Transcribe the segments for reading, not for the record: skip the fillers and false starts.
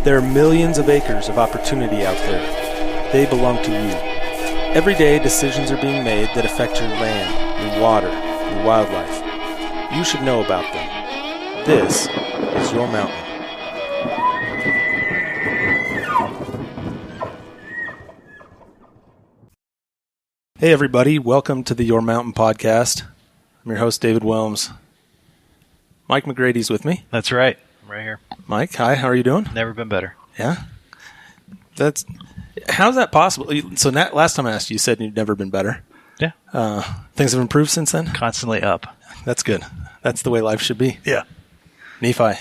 There are millions of acres of opportunity out there. They belong to you. Every day, decisions are being made that affect your land, your water, your wildlife. You should know about them. This is your mountain. Hey everybody, welcome to the Your Mountain podcast. I'm your host, David Wilms. Mike McGrady's with me. That's right. I'm right here. Mike, hi, how are you doing? Never been better. Yeah? How's that possible? So last time I asked you, you said you'd never been better. Yeah. Things have improved since then? Constantly up. That's good. That's the way life should be. Yeah. Nephi.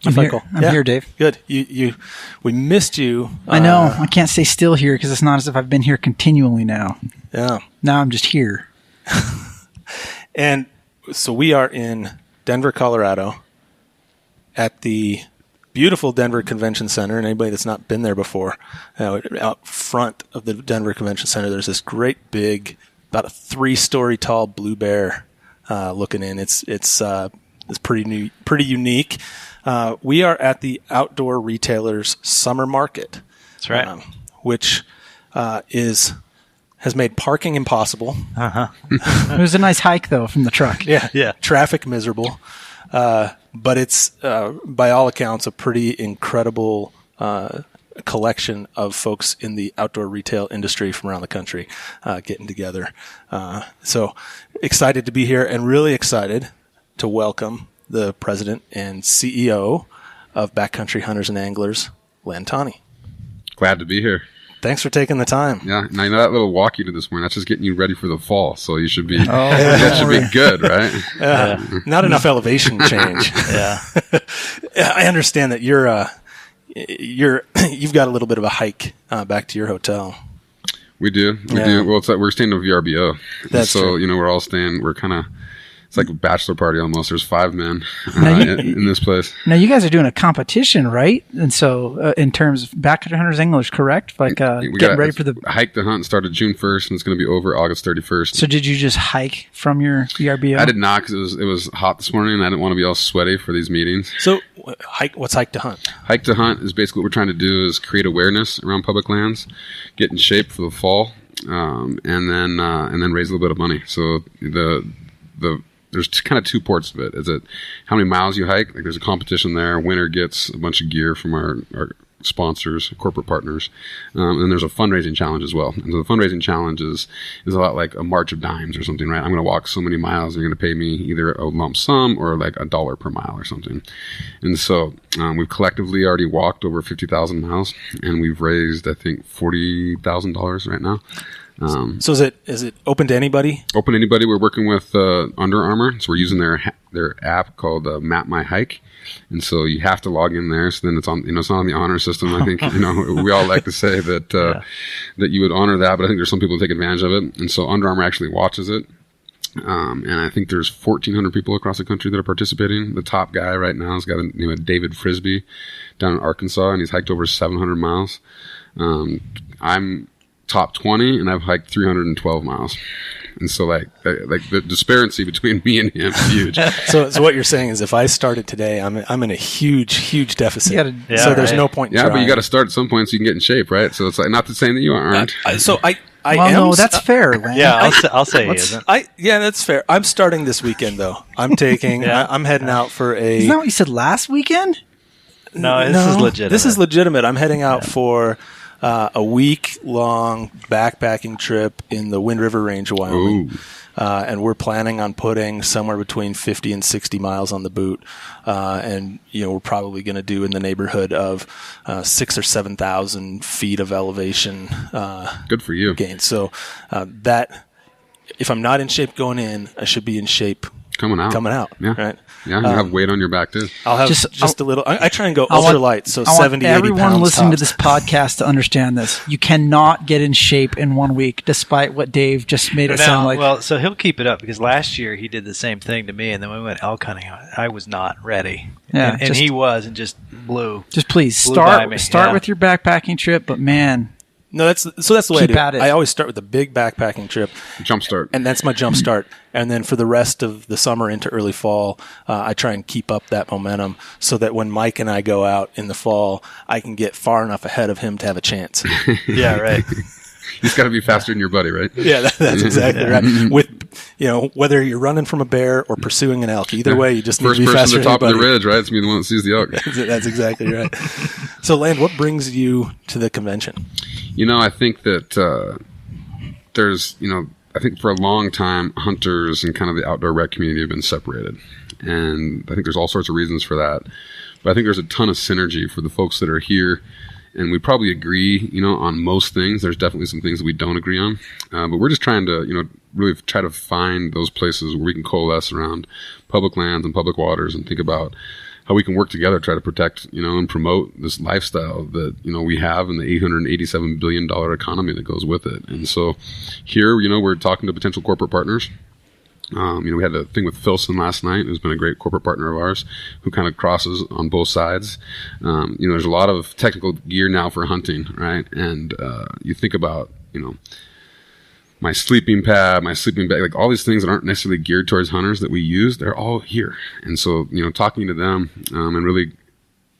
I'm here, Dave. Good. We missed you. I know. I can't stay still here because it's not as if I've been here continually now. Yeah. Now I'm just here. And so we are in Denver, Colorado at the beautiful Denver Convention Center. And anybody that's not been there before, out front of the Denver Convention Center, there's this great big, about a 3-story tall blue bear looking in. It's pretty unique. We are at the Outdoor Retailers Summer Market. That's right. Which has made parking impossible. Uh-huh. It was a nice hike, though, from the truck. Yeah. Traffic miserable. But it's, by all accounts, a pretty incredible collection of folks in the outdoor retail industry from around the country getting together. So excited to be here and really excited to welcome the president and CEO of Backcountry Hunters and Anglers, Tawney. Glad to be here. Thans for taking the time. Yeah, and I know that little walk you did this morning, that's just getting you ready for the fall, so you should be that should be good, right? Not enough elevation change. Yeah. I understand that you've got a little bit of a hike back to your hotel. We do. Well, we're staying at VRBO. That's so, true. we're all staying, it's like a bachelor party almost. There's 5 men in this place. Now, you guys are doing a competition, right? And so, in terms of Backcountry Hunters and Anglers, correct? Like, getting ready for the... Hike to hunt started June 1st, and it's going to be over August 31st. So, did you just hike from your VRBO? I did not, because it was hot this morning, and I didn't want to be all sweaty for these meetings. So, what's hike to hunt? Hike to hunt is basically what we're trying to do is create awareness around public lands, get in shape for the fall, and then raise a little bit of money. So, there's kind of 2 parts of it. Is it how many miles you hike? Like there's a competition there. Winner gets a bunch of gear from our sponsors, corporate partners. And there's a fundraising challenge as well. And so the fundraising challenge is a lot like a march of dimes or something, right? I'm going to walk so many miles. And you're going to pay me either a lump sum or like $1 per mile or something. And so we've collectively already walked over 50,000 miles, and we've raised, I think, $40,000 right now. So is it open to anybody? Open to anybody. We're working with Under Armour, so we're using their app called Map My Hike, and so you have to log in there. So then it's on, it's not on the honor system. I think we all like to say that that you would honor that, but I think there's some people who take advantage of it, and so Under Armour actually watches it. And I think there's 1,400 people across the country that are participating. The top guy right now is a guy named David Frisbee down in Arkansas, and he's hiked over 700 miles. I'm top 20, and I've hiked 312 miles. And so like the disparity between me and him is huge. So what you're saying is if I started today, I'm in a huge deficit. So there's no point in trying. But you got to start at some point so you can get in shape, right? So it's like not the same that you aren't. No, that's fair. Yeah, I'll say he isn't. That's fair. I'm starting this weekend though. I'm taking. I'm heading out for a. Isn't that what you said last weekend? No, this is legitimate. This is legitimate. I'm heading out for a week-long backpacking trip in the Wind River Range of Wyoming. And we're planning on putting somewhere between 50 and 60 miles on the boot. And, we're probably going to do in the neighborhood of 6,000 or 7,000 feet of elevation. Good for you. Gain. So that, if I'm not in shape going in, I should be in shape coming out. Yeah. Right. Yeah, you have weight on your back too. I'll have just a little. I try and go ultralight, so 70, 80 pounds. Everyone listening tops. to this podcast to understand this. You cannot get in shape in 1 week, despite what Dave just made it sound like. Well, so he'll keep it up because last year he did the same thing to me, and then we went elk hunting. I was not ready, yeah, and he was, and just blew. Just please start with your backpacking trip, but man. No, that's the way Keep I do at it. I always start with a big backpacking trip. Jump start. And that's my jump start. And then for the rest of the summer into early fall, I try and keep up that momentum so that when Mike and I go out in the fall, I can get far enough ahead of him to have a chance. Yeah, right. You just got to be faster than your buddy, right? Yeah, that's exactly right. With, whether you're running from a bear or pursuing an elk, either way, you just need First to be person faster to the top than of your the buddy. ridge, right? It's me the one that sees the elk. That's exactly right. So, Land, what brings you to the convention? I think that there's, I think for a long time, hunters and kind of the outdoor rec community have been separated. And I think there's all sorts of reasons for that. But I think there's a ton of synergy for the folks that are here. And we probably agree, on most things. There's definitely some things that we don't agree on. But we're just trying to, really try to find those places where we can coalesce around public lands and public waters and think about how we can work together, try to protect, and promote this lifestyle that, we have in the $887 billion economy that goes with it. And so here, we're talking to potential corporate partners. We had a thing with Filson last night, who's been a great corporate partner of ours, who kind of crosses on both sides. There's a lot of technical gear now for hunting, right? And you think about, my sleeping pad, my sleeping bag, like all these things that aren't necessarily geared towards hunters that we use, they're all here. And so, talking to them and really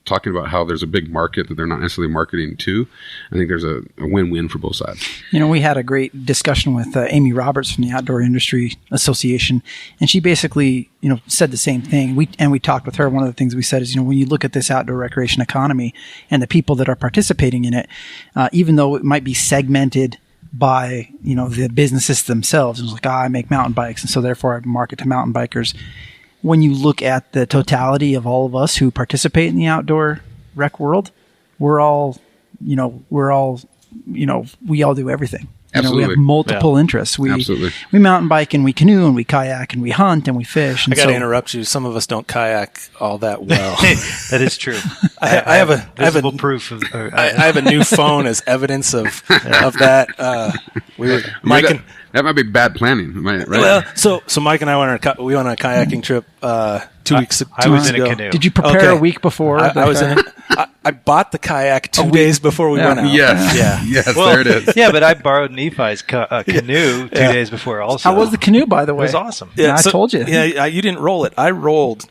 talking about how there's a big market that they're not necessarily marketing to, I think there's a win-win for both sides. We had a great discussion with Amy Roberts from the Outdoor Industry Association, and she basically, said the same thing. We talked with her. One of the things we said is, when you look at this outdoor recreation economy and the people that are participating in it, even though it might be segmented by, the businesses themselves, it's like, I make mountain bikes, and so therefore I market to mountain bikers. When you look at the totality of all of us who participate in the outdoor rec world, we all do everything. Absolutely. We have multiple interests. Absolutely. We mountain bike and we canoe and we kayak and we hunt and we fish. And I got to interrupt you. Some of us don't kayak all that well. That is true. I have a proof of. I have a new phone as evidence of that. That might be bad planning, right? Well, so Mike and I went on a kayaking trip 2 weeks ago. I was in a canoe. Did you prepare a week before? I was in it. I bought the kayak 2 days before we went out. Yes. Yeah. Yes, there it is. Yeah, but I borrowed Nephi's canoe 2 days before also. How was the canoe, by the way? It was awesome. Yeah, I told you. Yeah, you didn't roll it. I rolled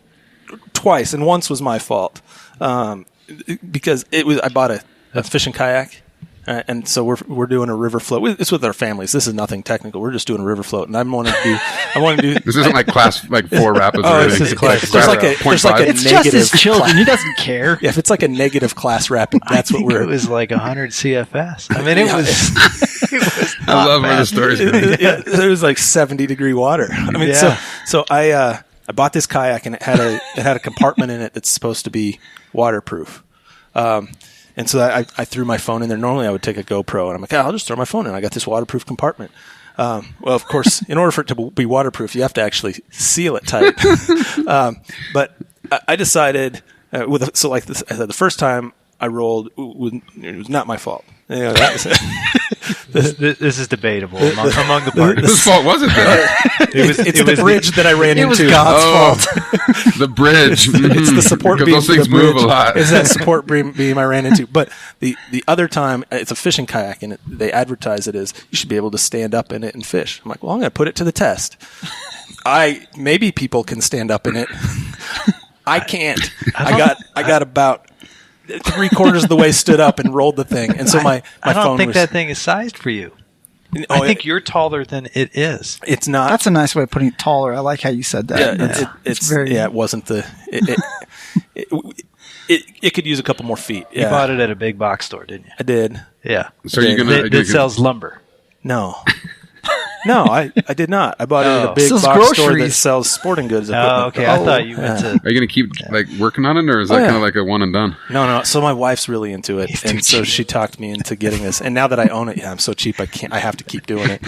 twice, and once was my fault because I bought a fishing kayak. And so we're doing a river float. It's with our families. This is nothing technical. We're just doing a river float, and I want to do. This isn't like class 4 rapids. Oh, or this anything. is class. There's like a It's negative just his children. He doesn't care. Yeah, if it's like a negative class rapid, that's what we're. It was like 100 CFS. I mean, it was. I love where the story's going. It was like 70-degree water. I mean, so I bought this kayak, and it had a compartment in it that's supposed to be waterproof. And so I threw my phone in there. Normally I would take a GoPro, and I'm like, I'll just throw my phone in. I got this waterproof compartment. Well, of course, in order for it to be waterproof, you have to actually seal it tight. But I decided, the first time I rolled, it was not my fault. This is debatable among the parties. Whose fault was it then? It's the bridge that I ran into. It was God's fault. The bridge. It's the support beam. Because those things move a lot. It's that support beam I ran into. But the other time, it's a fishing kayak, and they advertise it as you should be able to stand up in it and fish. I'm like, well, I'm going to put it to the test. Maybe people can stand up in it. I can't. I got about 3/4 of the way stood up and rolled the thing, and so my I don't phone think was, that thing is sized for you. I think you're taller than it is. It's not. That's a nice way of putting it. Taller. I like how you said that. Yeah, it's very. Yeah, it wasn't the. It could use a couple more feet. Yeah. You bought it at a big box store, didn't you? I did. Yeah. So you're gonna that sells lumber. No. No, I did not. I bought it at a big Sells box store that groceries. sells sporting goods. Oh, okay. I thought you went to. Are you going to keep working on it, or is that kind of like a one and done? No. So my wife's really into it, and so she talked me into getting this. And now that I own it, I'm so cheap. I have to keep doing it.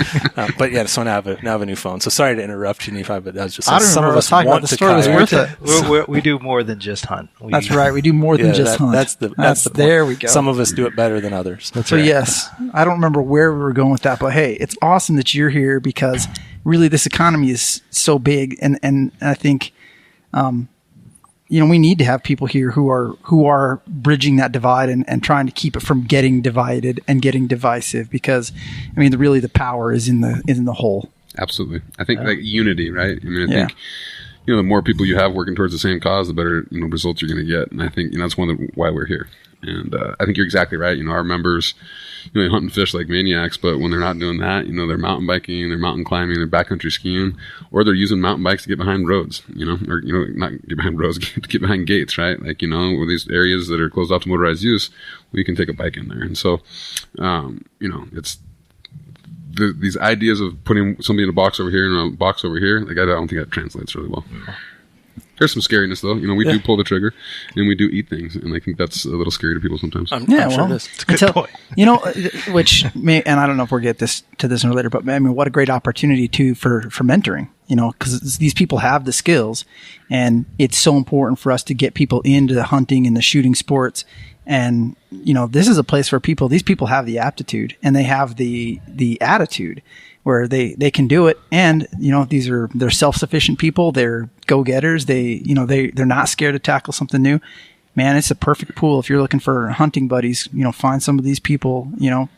But yeah, so now I have a new phone. So sorry to interrupt you, Nephi, but that was just I don't some remember of us talking about want the to store was kayak. worth it. We do more than just hunt. That's right. We do more than just hunt. That's the there point. we go. Some of us do it better than others. So yes, I don't remember where we were going with that, but hey, it's awesome that you're here because really this economy is so big, and I think we need to have people here who are bridging that divide and trying to keep it from getting divided and getting divisive, because really the power is in the whole. Absolutely. I think like unity, right? I think the more people you have working towards the same cause, the better results you're going to get. And I think that's one of why we're here. And I think you're exactly right. Our members, they hunt and fish like maniacs, but when they're not doing that, they're mountain biking, they're mountain climbing, they're backcountry skiing, or they're using mountain bikes to get behind roads, or not get behind roads, get behind gates, right? Like with these areas that are closed off to motorized use, we can take a bike in there. And so, it's these ideas of putting somebody in a box over here and a box over here. Like I don't think that translates really well. There's some scariness though. We do pull the trigger and we do eat things, and I think that's a little scary to people sometimes. I'm sure it is. It's a good point. And I don't know if we'll get to this later, but what a great opportunity too for mentoring. Because these people have the skills, and it's so important for us to get people into the hunting and the shooting sports. And this is a place where these people have the aptitude and they have the attitude where they can do it. And they're self-sufficient people. They're go-getters. They're not scared to tackle something new. Man, it's a perfect pool if you're looking for hunting buddies. Find some of these people,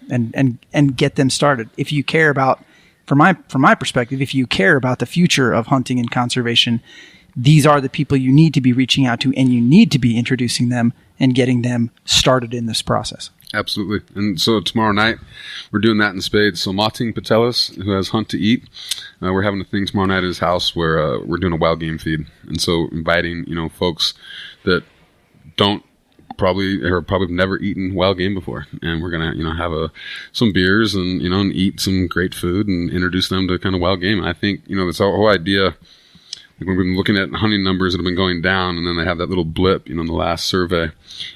and get them started. If you care about, from my perspective, if you care about the future of hunting and conservation, these are the people you need to be reaching out to, and you need to be introducing them and getting them started in this process. Absolutely. And so tomorrow night, we're doing that in spades. So Mating Patelis, who has Hunt to Eat, we're having a thing tomorrow night at his house where we're doing a wild game feed. And so inviting, folks that probably never eaten wild game before. And we're going to, have some beers and, and eat some great food and introduce them to kind of wild game. And I think, this whole idea, we've been looking at hunting numbers that have been going down, and then they have that little blip, in the last survey,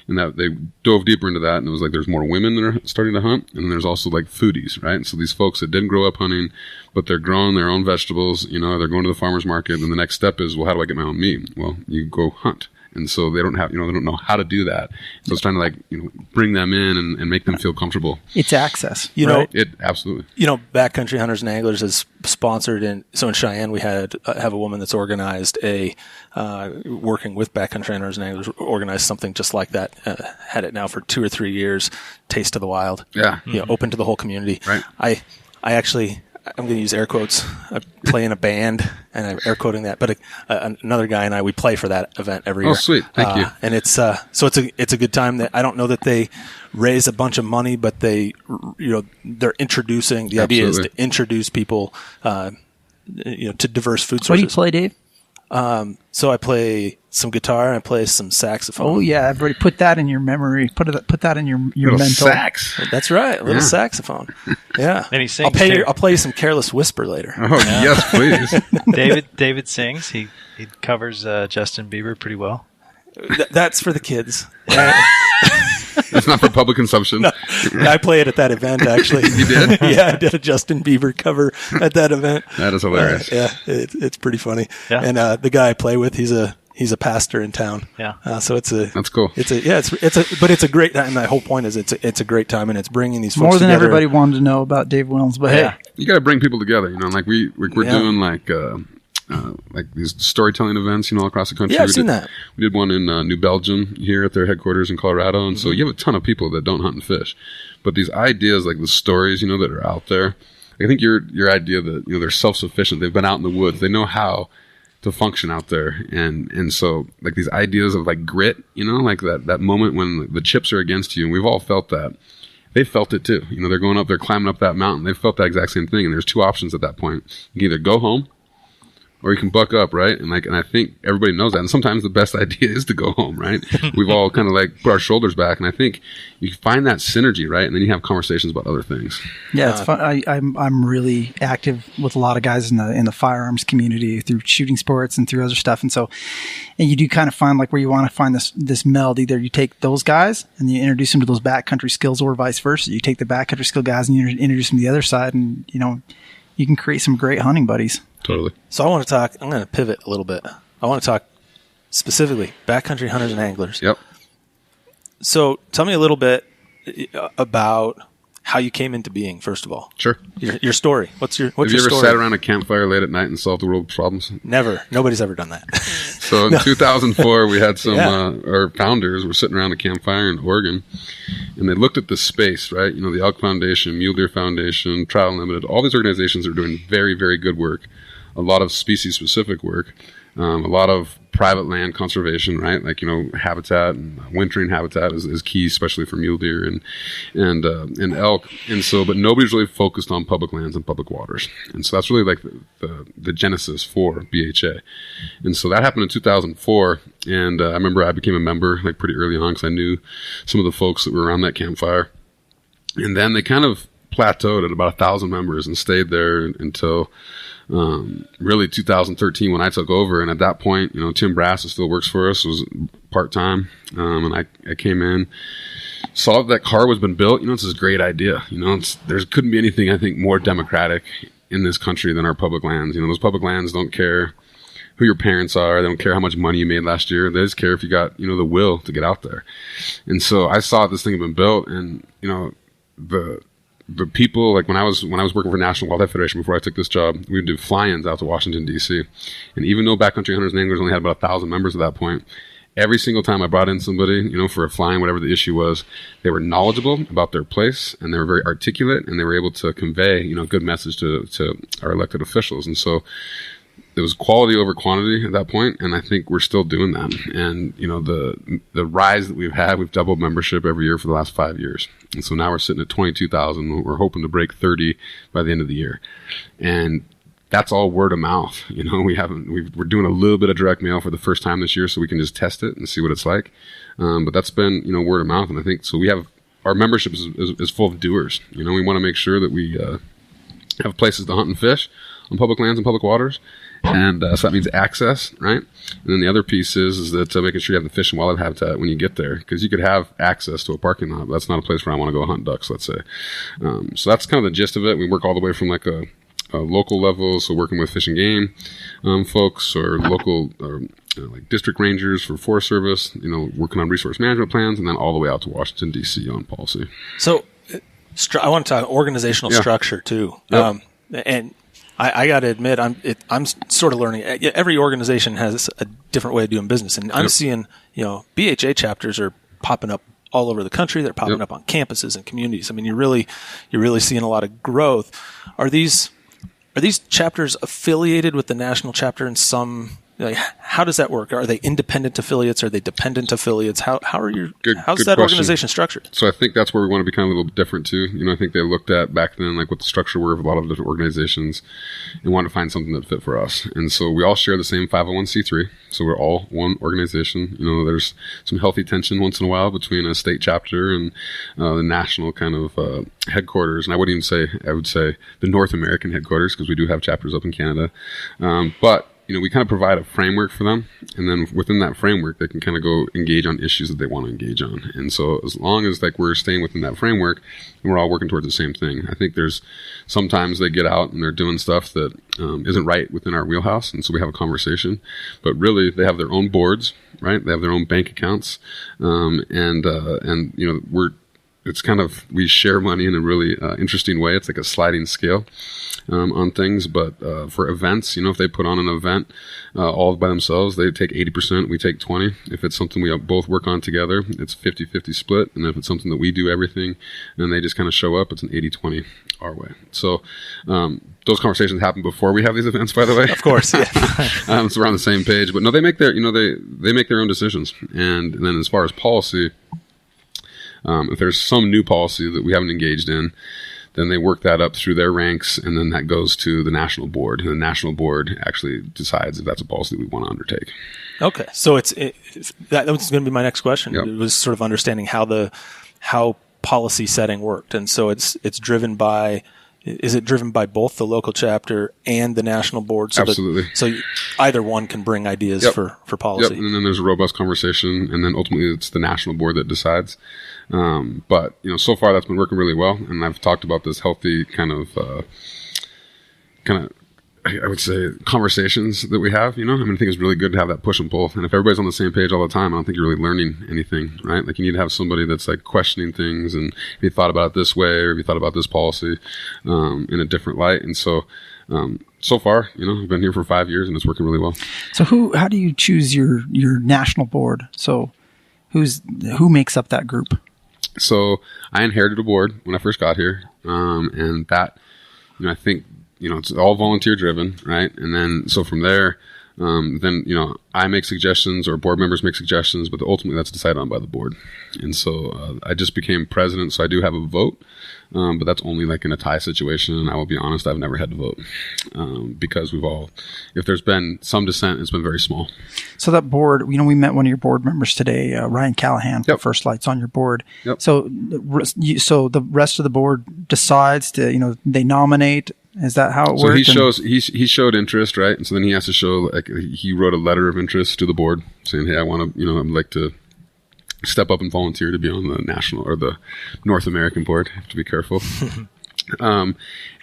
and that they dove deeper into that, and it was like there's more women that are starting to hunt, and then there's also like foodies, right? So these folks that didn't grow up hunting, but they're growing their own vegetables, they're going to the farmer's market, and the next step is, well, how do I get my own meat? Well, you go hunt. And so they don't have, they don't know how to do that. So it's trying to bring them in and make them feel comfortable. It's access. It absolutely. Backcountry Hunters and Anglers is sponsored in Cheyenne, we have a woman that's organized working with Backcountry Hunters and Anglers, organized something just like that. Had it now for 2 or 3 years. Taste of the Wild. Yeah. Open to the whole community. Right. I'm going to use air quotes. I play in a band, and I'm air quoting that. But another guy and I, we play for that event every year. Oh, sweet! Thank you. And it's it's a good time. That I don't know that they raise a bunch of money, but they're introducing. The idea is to introduce people, to diverse food sources. What do you play, Dave? So I play some guitar and I play some saxophone. Oh yeah, everybody put that in your memory. Put that in your little mental. Sax. That's right, a little saxophone. Yeah. And he sings. I'll play you some Careless Whisper later. Oh yes, please. David sings. He covers Justin Bieber pretty well. That's for the kids. It's not for public consumption. No, I play it at that event, actually. You did? Yeah, I did a Justin Bieber cover at that event. That is hilarious. It's pretty funny. Yeah. And the guy I play with, he's a pastor in town. Yeah. So that's cool. But it's a great time. My whole point is it's a great time, and it's bringing these folks more than together. everybody wanted to know about Dave Williams. But hey, you got to bring people together. Like we're doing like these storytelling events, all across the country. Yeah, I've seen that. We did one in New Belgium here at their headquarters in Colorado, and so you have a ton of people that don't hunt and fish, but these ideas, like the stories, that are out there. I think your idea that they're self-sufficient, they've been out in the woods, they know how to function out there, and so like these ideas of like grit, like that moment when the chips are against you, and we've all felt that. They felt it too. They're going up, they're climbing up that mountain. They felt that exact same thing, and there's two options at that point. You can either go home, or you can buck up, right? And I think everybody knows that. And sometimes the best idea is to go home, right? We've all kind of put our shoulders back, and I think you find that synergy, right? And then you have conversations about other things. Yeah, it's fun. I'm really active with a lot of guys in the firearms community through shooting sports and through other stuff, and you do kind of find where you want to find this meld. Either you take those guys and you introduce them to those backcountry skills, or vice versa. You take the backcountry skill guys and you introduce them to the other side, and you can create some great hunting buddies. Totally. So I'm going to pivot a little bit. I want to talk specifically backcountry hunters and anglers. Yep. So tell me a little bit about how you came into being, first of all. Sure. Your story. What's your Have you ever story? sat around a campfire late at night and solved the world's problems? Never. Nobody's ever done that. So in 2004, we had some, our founders were sitting around a campfire in Oregon, and they looked at the space, right? You know, the Elk Foundation, Mule Deer Foundation, Trout Unlimited, all these organizations are doing very, very good work. A lot of species-specific work, a lot of private land conservation, right? Like, you know, habitat and wintering habitat is key, especially for mule deer and elk. And so, but nobody's really focused on public lands and public waters. And so that's really like the genesis for BHA. And so that happened in 2004. And I remember I became a member like pretty early on because I knew some of the folks that were around that campfire. And then they kind of plateaued at about 1,000 members and stayed there until really 2013 when I took over. And at that point, you know, Tim Brass, who still works for us, was part-time. And I came in, saw that car was been built. You know, it's this great idea. You know, there couldn't be anything, I think, more democratic in this country than our public lands. You know, those public lands don't care who your parents are. They don't care how much money you made last year. They just care if you got, you know, the will to get out there. And so I saw this thing had been built, and, you know, the people, like when I was working for National Wildlife Federation before I took this job, we would do fly-ins out to Washington, D.C. And even though Backcountry Hunters and Anglers only had about 1,000 members at that point, every single time I brought in somebody, you know, for a fly-in, whatever the issue was, they were knowledgeable about their place, and they were very articulate, and they were able to convey, you know, a good message to our elected officials. And so it was quality over quantity at that point, and I think we're still doing that. And, you know, the rise that we've had, we've doubled membership every year for the last 5 years. And so now we're sitting at 22,000. We're hoping to break 30 by the end of the year. And that's all word of mouth. You know, we're doing a little bit of direct mail for the first time this year so we can just test it and see what it's like. But that's been, you know, word of mouth. And I think, so we have, our membership is full of doers. You know, we want to make sure that we have places to hunt and fish on public lands and public waters. And so that means access, right? And then the other piece is that making sure you have the fish and wildlife habitat when you get there, because you could have access to a parking lot, but that's not a place where I want to go hunt ducks, let's say. So that's kind of the gist of it. We work all the way from like a local level, so working with Fish and Game folks, or local like district rangers for Forest Service, you know, working on resource management plans, and then all the way out to Washington, D.C. on policy. So I want to talk organizational structure too. Yep. And I got to admit, I'm sort of learning. Every organization has a different way of doing business, and I'm seeing, you know, BHA chapters are popping up all over the country. They're popping up on campuses and communities. I mean, you're really seeing a lot of growth. Are these chapters affiliated with the national chapter in some? Like, how does that work? Are they independent affiliates? Are they dependent affiliates? How's that organization structured? So I think that's where we want to become a little bit different too. You know, I think they looked at back then like what the structure were of a lot of different organizations and wanted to find something that fit for us. And so we all share the same 501c3. So we're all one organization. You know, there's some healthy tension once in a while between a state chapter and the national kind of headquarters. And I would say the North American headquarters, because we do have chapters up in Canada. But you know, we kind of provide a framework for them, and then within that framework, they can kind of go engage on issues that they want to engage on. And so as long as like we're staying within that framework, and we're all working towards the same thing. I think there's sometimes they get out and they're doing stuff that isn't right within our wheelhouse, and so we have a conversation. But really, they have their own boards, right? They have their own bank accounts, and you know, it's kind of, we share money in a really interesting way. It's like a sliding scale on things. But for events, you know, if they put on an event all by themselves, they take 80%, we take 20%. If it's something we both work on together, it's 50-50 split. And if it's something that we do everything and they just kind of show up, it's an 80-20 our way. So those conversations happen before we have these events, by the way. Of course, yeah. So we're on the same page. But no, they make their, you know, they make their own decisions. And then as far as policy, if there's some new policy that we haven't engaged in, then they work that up through their ranks, and then that goes to the national board. And the national board actually decides if that's a policy we want to undertake. Okay, so that was going to be my next question. Yep. It was sort of understanding how policy setting worked, and so it's driven by. Is it driven by both the local chapter and the national board? So Absolutely. So either one can bring ideas for policy. Yep. And then there's a robust conversation, and then ultimately it's the national board that decides. But you know, so far that's been working really well, and I've talked about this healthy kind of I would say conversations that we have, I think it's really good to have that push and pull. And if everybody's on the same page all the time, I don't think you're really learning anything, right? Like you need to have somebody that's like questioning things, and if you thought about it this way, or if you thought about this policy in a different light. And so far, I've been here for 5 years and it's working really well. So how do you choose your national board? So who makes up that group? So I inherited a board when I first got here. And that, I think, it's all volunteer driven, right? And then, so from there, I make suggestions or board members make suggestions, but ultimately that's decided on by the board. And so I just became president, so I do have a vote, but that's only like in a tie situation. And I will be honest, I've never had to vote because if there's been some dissent, it's been very small. So that board, we met one of your board members today, Ryan Callahan, Yep. First Lights on your board. Yep. So the rest of the board decides to, they nominate. Is that how it works? So he showed interest, right? And so then he has to show, like, he wrote a letter of interest to the board saying, hey, I want to, I'd like to step up and volunteer to be on the national or the North American board. I have to be careful. And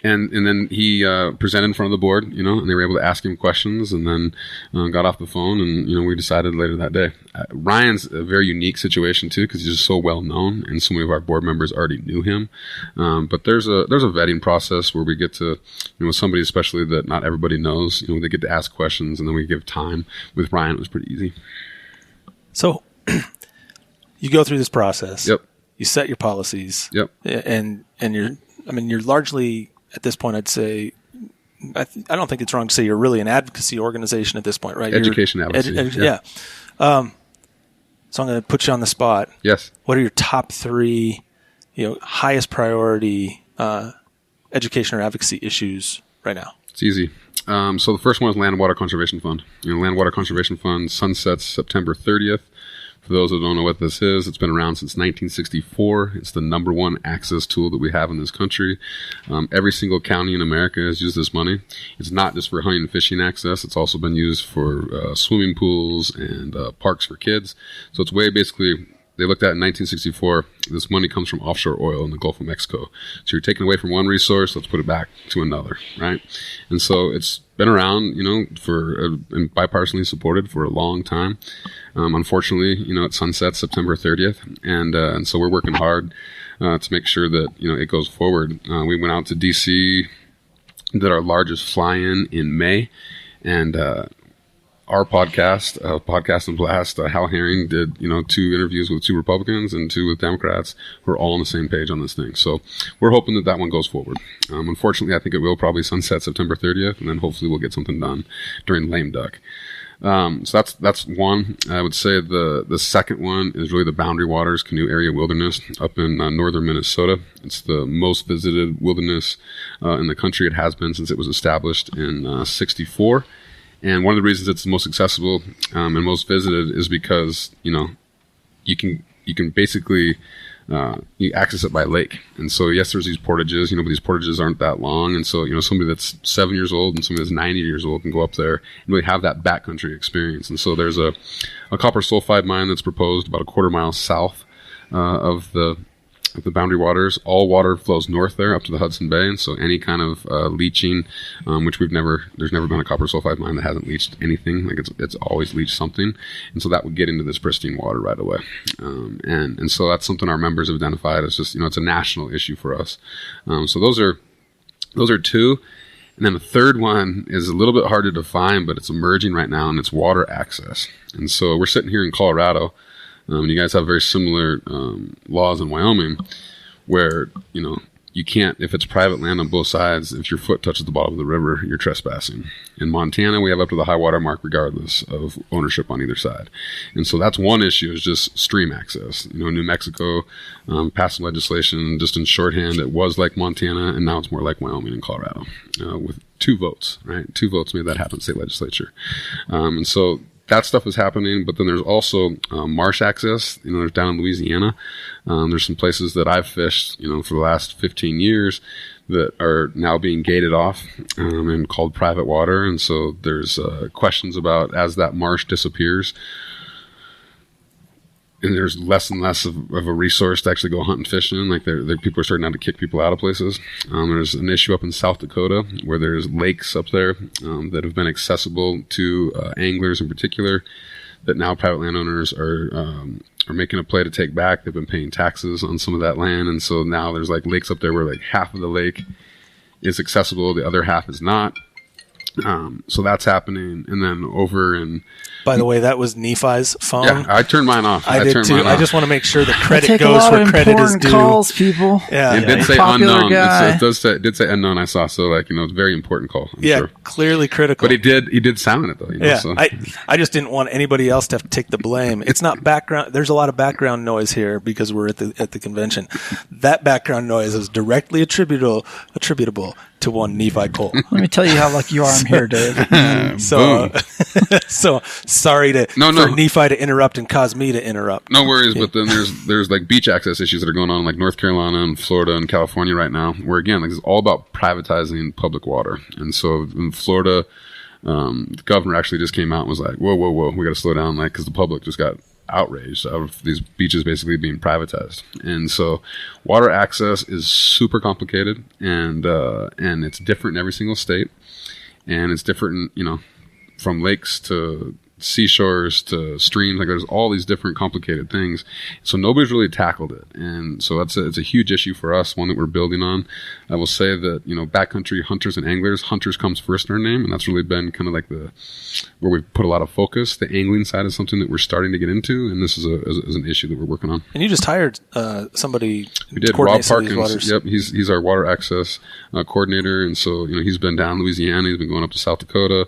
then he presented in front of the board, and they were able to ask him questions, and then got off the phone, and we decided later that day. Ryan's a very unique situation too, because he's just so well known, and so many of our board members already knew him. But there's a vetting process where we get to, somebody especially that not everybody knows, they get to ask questions, and then we give time. With Ryan, it was pretty easy. So you go through this process. Yep. You set your policies. Yep. And you're largely, at this point, I'd say, I don't think it's wrong to say you're really an advocacy organization at this point, right? Education advocacy. Yeah. So I'm going to put you on the spot. Yes. What are your top three, highest priority education or advocacy issues right now? It's easy. So the first one is Land and Water Conservation Fund. Land and Water Conservation Fund sunsets September 30th. For those who don't know what this is, it's been around since 1964. It's the number one access tool that we have in this country. Every single county in America has used this money. It's not just for hunting and fishing access. It's also been used for swimming pools and parks for kids. So it's basically, they looked at in 1964, this money comes from offshore oil in the Gulf of Mexico. So you're taking away from one resource, let's put it back to another, right? And so it's been around, and bipartisanly supported for a long time. Unfortunately, it sunsets September 30th, and so we're working hard to make sure that it goes forward. We went out to DC, did our largest fly-in May, and our podcast and Blast, Hal Herring did 2 interviews with 2 Republicans and 2 with Democrats. We're all on the same page on this thing, so we're hoping that one goes forward. Unfortunately, I think it will probably sunset September 30th, and then hopefully we'll get something done during lame duck. So that's one. I would say the second one is really the Boundary Waters Canoe Area Wilderness up in northern Minnesota. It's the most visited wilderness in the country. It has been since it was established in 64. And one of the reasons it's the most accessible and most visited is because you can basically you access it by lake. And so yes, there's these portages, but these portages aren't that long. And so somebody that's 7 years old and somebody that's 90 years old can go up there and really have that backcountry experience. And so there's a copper sulfide mine that's proposed about a quarter mile south of the Boundary Waters. All water flows north there up to the Hudson Bay, and so any kind of leaching, which there's never been a copper sulfide mine that hasn't leached anything. Like it's always leached something, and so that would get into this pristine water right away. And so that's something our members have identified as just it's a national issue for us. So those are 2. And then the third one is a little bit hard to define, but it's emerging right now, and it's water access. And so we're sitting here in Colorado. You guys have very similar laws in Wyoming where, you can't, if it's private land on both sides, if your foot touches the bottom of the river, you're trespassing. In Montana, we have up to the high water mark regardless of ownership on either side. And so that's one issue, is just stream access. New Mexico passed some legislation, just in shorthand, it was like Montana, and now it's more like Wyoming and Colorado with 2 votes, right? 2 votes made that happen, state legislature. And so that stuff is happening, but then there's also marsh access. There's down in Louisiana. There's some places that I've fished, for the last 15 years that are now being gated off and called private water. And so there's questions about, as that marsh disappears, there's less and less of a resource to actually go hunting, fishing. Like people are starting now to kick people out of places. There's an issue up in South Dakota where there's lakes up there that have been accessible to anglers in particular, that now private landowners are making a play to take back. They've been paying taxes on some of that land, and so now there's like lakes up there where like half of the lake is accessible, the other half is not. So that's happening. And then over in... By the way, that was Nephi's phone. Yeah, I turned mine off. I did too. I just want to make sure the credit goes where credit is due. Calls, people. Yeah, it did say unknown. It did say unknown. I saw, so like, it's a very important call. I'm sure. Clearly critical. But he did sound it though. Yeah, so. I just didn't want anybody else to have to take the blame. It's not background. There's a lot of background noise here because we're at the convention. That background noise is directly attributable to one Nephi Cole. Let me tell you how lucky you are. I'm here, Dave. So sorry for Nephi to interrupt and cause me to interrupt. No worries, but then there's like beach access issues that are going on in like North Carolina and Florida and California right now, where again, like, it's all about privatizing public water. And so in Florida, the governor actually just came out and was like, whoa, we got to slow down, like, because the public just got outraged out of these beaches basically being privatized. And so water access is super complicated, and it's different in every single state, and it's different, from lakes to seashores to streams. Like, there's all these different complicated things, so nobody's really tackled it. And so it's a huge issue for us, one that we're building on. I will say that backcountry hunters and anglers, hunters comes first in our name, and that's really been kind of like where we've put a lot of focus. The angling side is something that we're starting to get into, and this is an issue that we're working on. And you just hired somebody. We did. Rob Parkins. Yep, he's our water access coordinator, and so he's been down in Louisiana, he's been going up to South Dakota,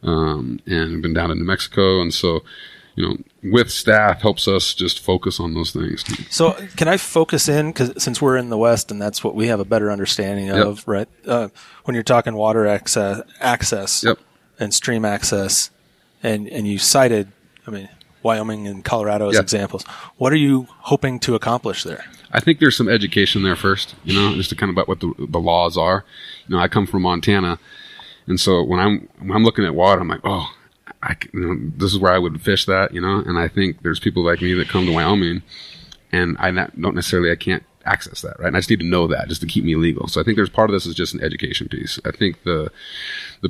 and been down in New Mexico, and so with staff helps us just focus on those things. So can I focus in, because since we're in the West and that's what we have a better understanding of, right? When you're talking water access yep. and stream access, and you cited, Wyoming and Colorado as examples. What are you hoping to accomplish there? I think there's some education there first, just to kind of about what the laws are. I come from Montana. And so when I'm looking at water, I'm like, this is where I would fish that, And I think there's people like me that come to Wyoming, and I can't access that, right? And I just need to know that just to keep me legal. So I think there's part of this is just an education piece. I think the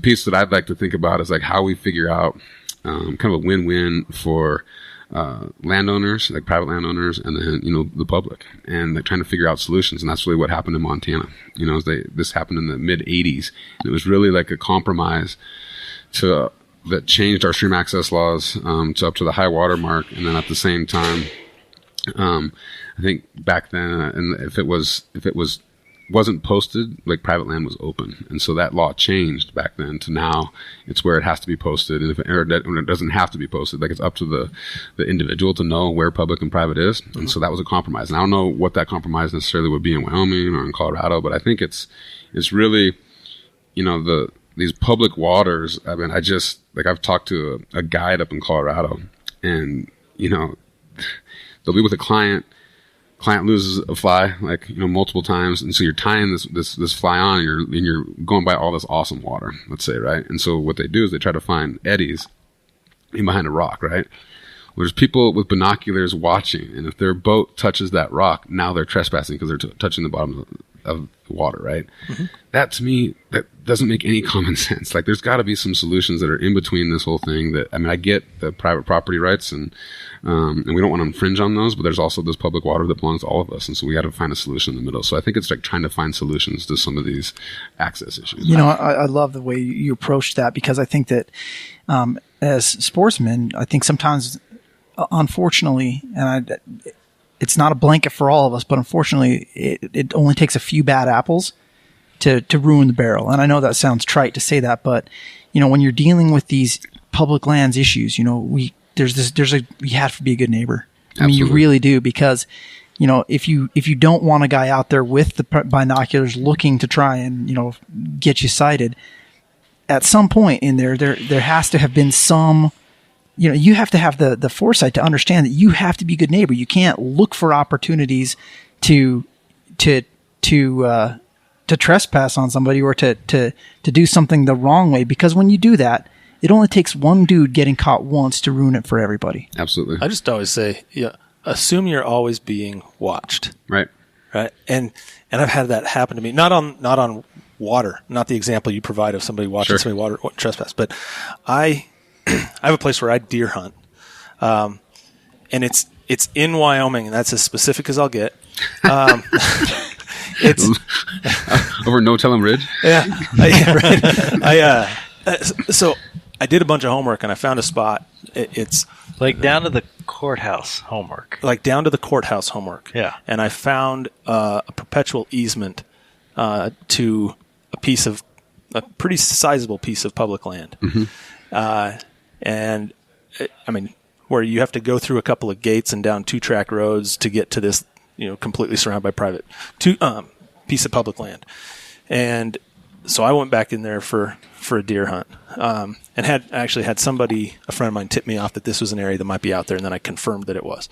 piece that I'd like to think about is like how we figure out kind of a win-win for landowners, like private landowners, and then the public, and they're trying to figure out solutions. And that's really what happened in Montana. This happened in the mid '80s, and it was really like a compromise that changed our stream access laws to up to the high water mark. And then at the same time, I think back then, and if it wasn't posted, like private land was open, and so that law changed back then to now it's where it has to be posted, and when it doesn't have to be posted, like it's up to the individual to know where public and private is. And so that was a compromise, and I don't know what that compromise necessarily would be in Wyoming or in Colorado, but I think it's really these public waters. I've talked to a guide up in Colorado, and they'll be with a client loses a fly, multiple times, and so you're tying this fly on, and you're going by all this awesome water, let's say, right? And so what they do is they try to find eddies in behind a rock, right? Well, there's people with binoculars watching, and if their boat touches that rock, now they're trespassing because they're touching the bottom of the water, right? Mm-hmm. That, to me, that doesn't make any common sense. Like, there's got to be some solutions that are in between this whole thing. I get the private property rights, and we don't want to infringe on those, but there's also this public water that belongs to all of us, and so we got to find a solution in the middle. So I think it's like trying to find solutions to some of these access issues. I love the way you approach that, because I think that as sportsmen, I think sometimes, unfortunately, and it's not a blanket for all of us, but unfortunately, it only takes a few bad apples to ruin the barrel. And I know that sounds trite to say that, but when you're dealing with these public lands issues, we have to be a good neighbor. I mean, you really do, because if you don't want a guy out there with the binoculars looking to try and get you sighted, at some point in there has to have been some. You have to have the foresight to understand that you have to be a good neighbor. You can't look for opportunities to trespass on somebody or to do something the wrong way, because when you do that, it only takes one dude getting caught once to ruin it for everybody. Absolutely. I just always say, assume you're always being watched. Right. Right. And I've had that happen to me, not on water, not the example you provide of somebody watching somebody water trespass, but I have a place where I deer hunt. And it's in Wyoming, and that's as specific as I'll get. It's over No Tell 'em Ridge. Yeah, right. So I did a bunch of homework, and I found a spot. It's like down to the courthouse homework. Like down to the courthouse homework. Yeah. And I found a perpetual easement to a pretty sizable piece of public land. Mm-hmm. And I mean, where you have to go through a couple of gates and down 2-track roads to get to this, completely surrounded by private piece of public land. And so I went back in there for a deer hunt, and had somebody, a friend of mine, tip me off that this was an area that might be out there, and then I confirmed that it was.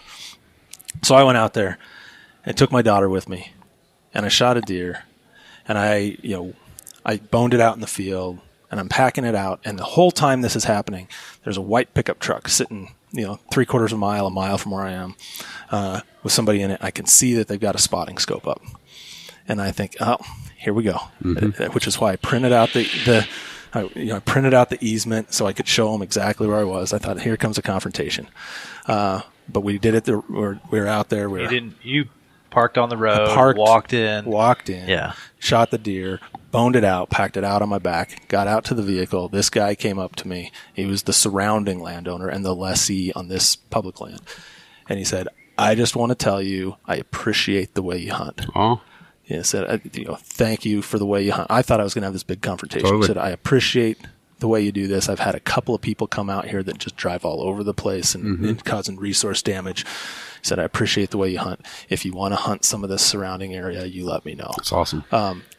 So I went out there and took my daughter with me, and I shot a deer, and I boned it out in the field, and I'm packing it out, and the whole time this is happening, there's a white pickup truck sitting, 3/4 of a mile from where I am, with somebody in it. I can see that they've got a spotting scope up, and I think, oh, here we go. Mm-hmm. Which is why I printed out I printed out the easement so I could show them exactly where I was. I thought, here comes a confrontation. But we did it. We were out there. You parked on the road, walked in. Yeah. Shot the deer, boned it out, packed it out on my back, got out to the vehicle. This guy came up to me. He was the surrounding landowner and the lessee on this public land. And he said, I just want to tell you, I appreciate the way you hunt. Oh. He said, thank you for the way you hunt. I thought I was going to have this big confrontation. Totally. He said, I appreciate the way you do this. I've had a couple of people come out here that just drive all over the place and causing resource damage. He said, I appreciate the way you hunt. If you want to hunt some of this surrounding area, you let me know. That's awesome.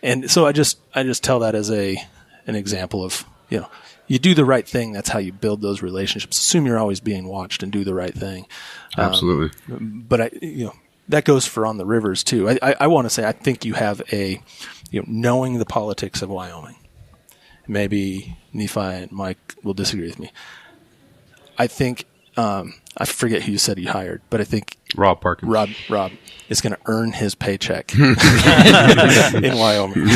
And so I just tell that as an example of, you do the right thing. That's how you build those relationships. Assume you're always being watched and do the right thing. Absolutely. But that goes for on the rivers too. I want to say, I think you have knowing the politics of Wyoming. Maybe Nephi and Mike will disagree with me. I think, I forget who you said he hired, but I think Rob Parkins. Rob is going to earn his paycheck in Wyoming.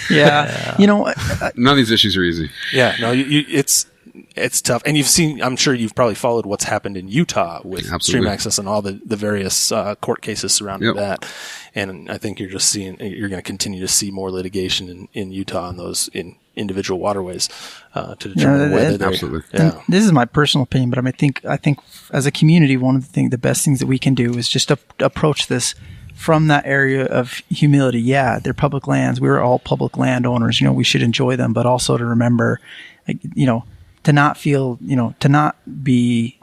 Yeah. None of these issues are easy. Yeah, no, it's tough. And I'm sure you've probably followed what's happened in Utah with stream access and all the various court cases surrounding that. And I think you're going to continue to see more litigation in Utah on those in individual waterways to determine whether they're... Absolutely. Yeah. This is my personal opinion, but I think as a community, one of the best things that we can do is just approach this from that area of humility. Yeah, they're public lands. We're all public landowners. We should enjoy them, but also to remember, to not feel, to not be,